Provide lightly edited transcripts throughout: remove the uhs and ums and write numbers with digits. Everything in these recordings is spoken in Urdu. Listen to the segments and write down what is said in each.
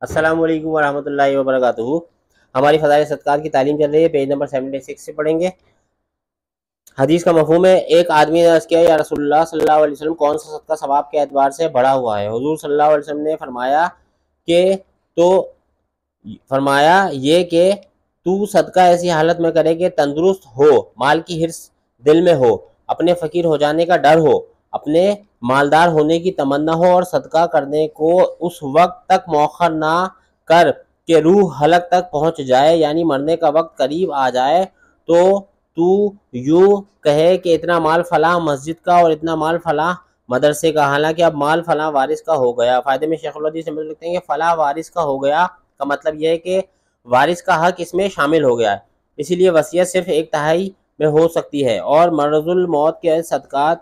السلام علیکم ورحمۃ اللہ وبرکاتہ۔ ہماری فضائل صدقات کی تعلیم چل رہی ہے، پیج نمبر 76 سے پڑھیں گے۔ حدیث کا مفہوم ہے، ایک آدمی نے عرض کیا یا رسول اللہ صلی اللہ علیہ وسلم، کون سا صدقہ ثواب کے اعتبار سے بڑا ہوا ہے؟ حضور صلی اللہ علیہ وسلم نے فرمایا کہ تو صدقہ ایسی حالت میں کرے کہ تندرست ہو، مال کی حرص دل میں ہو، اپنے فقیر ہو جانے کا ڈر ہو، اپنے مالدار ہونے کی تمنا ہو، اور صدقہ کرنے کو اس وقت تک مؤخر نہ کر کہ روح حلق تک پہنچ جائے، یعنی مرنے کا وقت قریب آ جائے تو یوں کہے کہ اتنا مال فلاں مسجد کا اور اتنا مال فلاں مدرسے کا، حالانکہ اب مال فلاں وارث کا ہو گیا۔ فائدے میں شیخ الحدیث لکھتے ہیں کہ فلاں وارث کا ہو گیا کا مطلب یہ ہے کہ وارث کا حق اس میں شامل ہو گیا ہے، اسی لیے وصیت صرف 1/3 میں ہو سکتی ہے، اور مرض الموت کے صدقات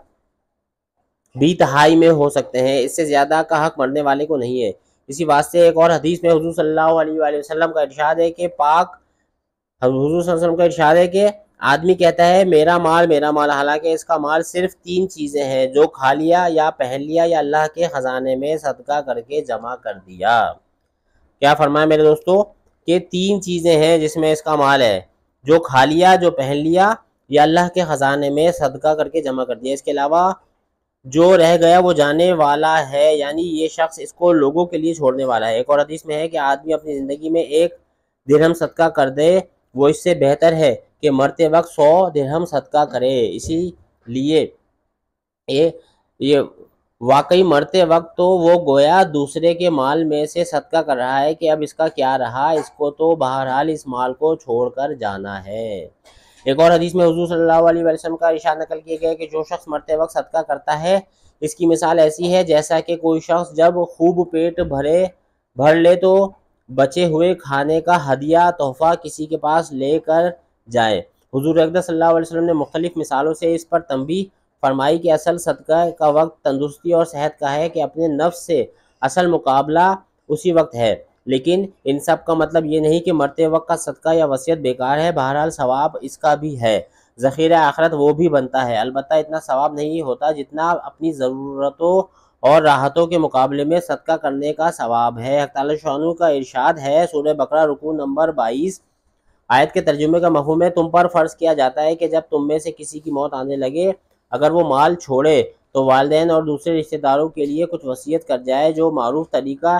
بھی 1/2 میں ہو سکتے ہیں، اس سے زیادہ کا حق مرنے والے کو نہیں ہے۔ اسی واسطے ایک اور حدیث میں حضور صلی اللہ علیہ وآلہ وسلم کا ارشاد ہے کہ حضور صلی اللہ علیہ وسلم کا ارشاد ہے کہ آدمی کہتا ہے میرا مال، حالانکہ اس کا مال صرف 3 چیزیں ہیں، جو کھا لیا یا پہن لیا یا اللہ کے خزانے میں صدقہ کر کے جمع کر دیا۔ کیا فرمایا میرے دوستو کہ 3 چیزیں ہیں جس میں اس کا مال ہے، جو کھا لیا، جو پہن لیا، یا اللہ کے خزانے میں صدقہ کر کے جمع کر دیا۔ اس کے علاوہ جو رہ گیا وہ جانے والا ہے، یعنی یہ شخص اس کو لوگوں کے لیے چھوڑنے والا ہے۔ ایک اور حدیث میں ہے کہ آدمی اپنی زندگی میں 1 درہم صدقہ کر دے، وہ اس سے بہتر ہے کہ مرتے وقت 100 درہم صدقہ کرے۔ اسی لیے یہ واقعی مرتے وقت تو وہ گویا دوسرے کے مال میں سے صدقہ کر رہا ہے کہ اب اس کا کیا رہا، اس کو تو بہرحال اس مال کو چھوڑ کر جانا ہے۔ ایک اور حدیث میں حضور صلی اللہ علیہ وسلم کا ارشاد نقل کیا گیا کہ جو شخص مرتے وقت صدقہ کرتا ہے، اس کی مثال ایسی ہے جیسا کہ کوئی شخص جب خوب پیٹ بھر لے تو بچے ہوئے کھانے کا ہدیہ تحفہ کسی کے پاس لے کر جائے۔ حضور اقدس صلی اللہ علیہ وسلم نے مختلف مثالوں سے اس پر تنبیہ فرمائی کہ اصل صدقہ کا وقت تندرستی اور صحت کا ہے، کہ اپنے نفس سے اصل مقابلہ اسی وقت ہے، لیکن ان سب کا مطلب یہ نہیں کہ مرتے وقت کا صدقہ یا وصیت بیکار ہے، بہرحال ثواب اس کا بھی ہے، ذخیرہ آخرت وہ بھی بنتا ہے، البتہ اتنا ثواب نہیں ہوتا جتنا اپنی ضرورتوں اور راحتوں کے مقابلے میں صدقہ کرنے کا ثواب ہے۔ حق تعالی شانہ کا ارشاد ہے، سورہ بقرہ رکوع نمبر 22، آیت کے ترجمے کا مفہوم ہے، تم پر فرض کیا جاتا ہے کہ جب تم میں سے کسی کی موت آنے لگے، اگر وہ مال چھوڑے تو والدین اور دوسرے رشتہ داروں کے لیے کچھ وصیت کر جائے جو معروف طریقہ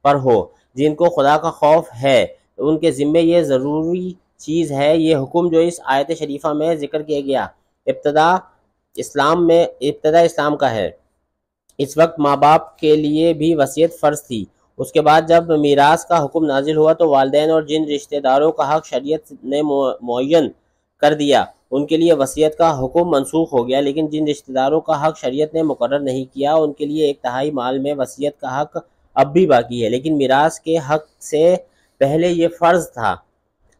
پر ہو، جن کو خدا کا خوف ہے، ان کے ذمے یہ ضروری چیز ہے۔ یہ حکم جو اس آیت شریفہ میں ذکر کیا گیا ابتدا اسلام کا ہے۔ اس وقت ماں باپ کے لیے بھی وصیت فرض تھی، اس کے بعد جب میراث کا حکم نازل ہوا تو والدین اور جن رشتہ داروں کا حق شریعت نے معین کر دیا ان کے لیے وصیت کا حکم منسوخ ہو گیا، لیکن جن رشتہ داروں کا حق شریعت نے مقرر نہیں کیا ان کے لیے 1/3 مال میں وصیت کا حق اب بھی باقی ہے، لیکن میراث کے حق سے پہلے یہ فرض تھا،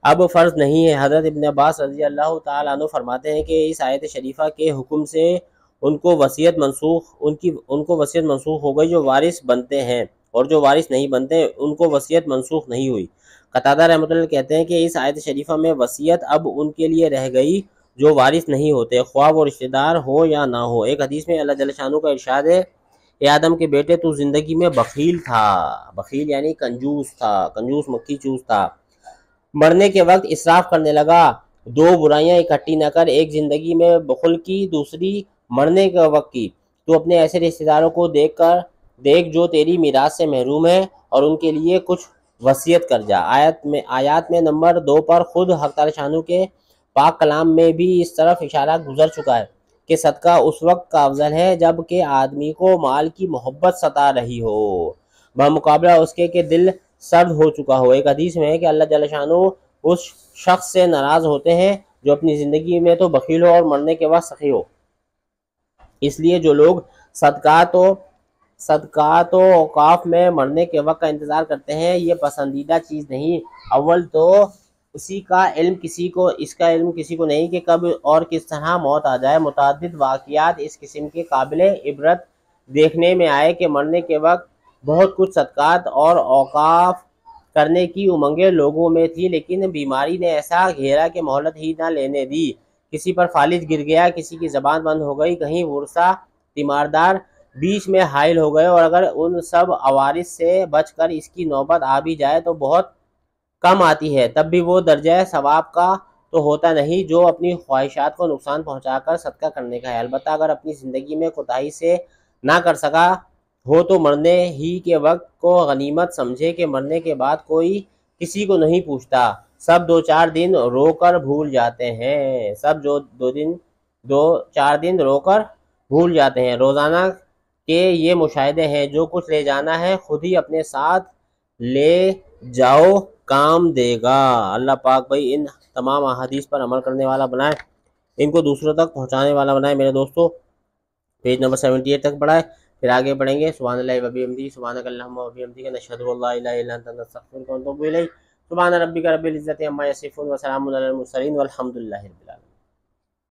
اب فرض نہیں ہے۔ حضرت ابن عباس رضی اللہ تعالیٰ عنہ فرماتے ہیں کہ اس آیت شریفہ کے حکم سے ان کو وصیت منسوخ ہو گئی جو وارث بنتے ہیں، اور جو وارث نہیں بنتے ان کو وصیت منسوخ نہیں ہوئی۔ قتادہ رحمۃ اللہ کہتے ہیں کہ اس آیت شریفہ میں وصیت اب ان کے لیے رہ گئی جو وارث نہیں ہوتے، خواہ وہ رشتہ دار ہو یا نہ ہو۔ ایک حدیث میں اللہ جل شانہ کا ارشاد ہے، اے آدم کے بیٹے تو زندگی میں بخیل تھا، بخیل یعنی کنجوس مکھی چوس تھا، مرنے کے وقت اسراف کرنے لگا، 2 برائیاں اکٹھی نہ کر، ایک زندگی میں بخل کی، دوسری مرنے کے وقت کی، تو اپنے ایسے رشتہ داروں کو دیکھ جو تیری میراث سے محروم ہیں، اور ان کے لیے کچھ وصیت کر جا۔ آیات میں نمبر 2 پر خود حق تعالی شانہ کے پاک کلام میں بھی اس طرف اشارہ گزر چکا ہے کہ صدقہ اس وقت کا افضل ہے جب کہ آدمی کو مال کی محبت ستا رہی ہو، بمقابلہ اس کے کہ دل سرد ہو چکا ہو۔ ایک حدیث میں ہے کہ اللہ جل شانہ اس شخص سے ناراض ہوتے ہیں جو اپنی زندگی میں تو بخیل ہو اور مرنے کے وقت سخی ہو۔ اس لیے جو لوگ صدقات و اوقاف میں مرنے کے وقت کا انتظار کرتے ہیں، یہ پسندیدہ چیز نہیں۔ اول تو اس کا علم کسی کو نہیں کہ کب اور کس طرح موت آ جائے۔ متعدد واقعات اس قسم کے قابل عبرت دیکھنے میں آئے کہ مرنے کے وقت بہت کچھ صدقات اور اوقاف کرنے کی امنگیں لوگوں میں تھی، لیکن بیماری نے ایسا گھیرا کہ مہلت ہی نہ لینے دی، کسی پر فالج گر گیا، کسی کی زبان بند ہو گئی، کہیں ورثہ تیماردار بیچ میں حائل ہو گئے، اور اگر ان سب عوارض سے بچ کر اس کی نوبت آ بھی جائے تو بہت کم آتی ہے، تب بھی وہ درجہ ثواب کا تو ہوتا نہیں جو اپنی خواہشات کو نقصان پہنچا کر صدقہ کرنے کا ہے۔ البتہ اگر اپنی زندگی میں کوتاہی سے نہ کر سکا ہو تو مرنے ہی کے وقت کو غنیمت سمجھے کہ مرنے کے بعد کوئی کسی کو نہیں پوچھتا، سب 2-4 دن رو کر بھول جاتے ہیں، سب جو 2-4 دن رو کر بھول جاتے ہیں۔ روزانہ کے یہ مشاہدے ہیں، جو کچھ لے جانا ہے خود ہی اپنے ساتھ لے جاؤ، کام دے گا۔ اللہ پاک بھائی ان تمام احادیث پر عمل کرنے والا بنائے، ان کو دوسروں تک پہنچانے والا بنائے۔ میرے دوستو پیج نمبر 78 تک پڑھا ہے، پھر آگے بڑھیں گے۔ سبحان اللہ و بحمدہ، سبحانک اللہم و بحمدک، نشہد ان لا الہ الا انت، نستغفرک ونتوب الیک۔ سبحان ربک رب العزۃ عما یصفون، وسلام علی المرسلین، والحمد للہ رب العالمین۔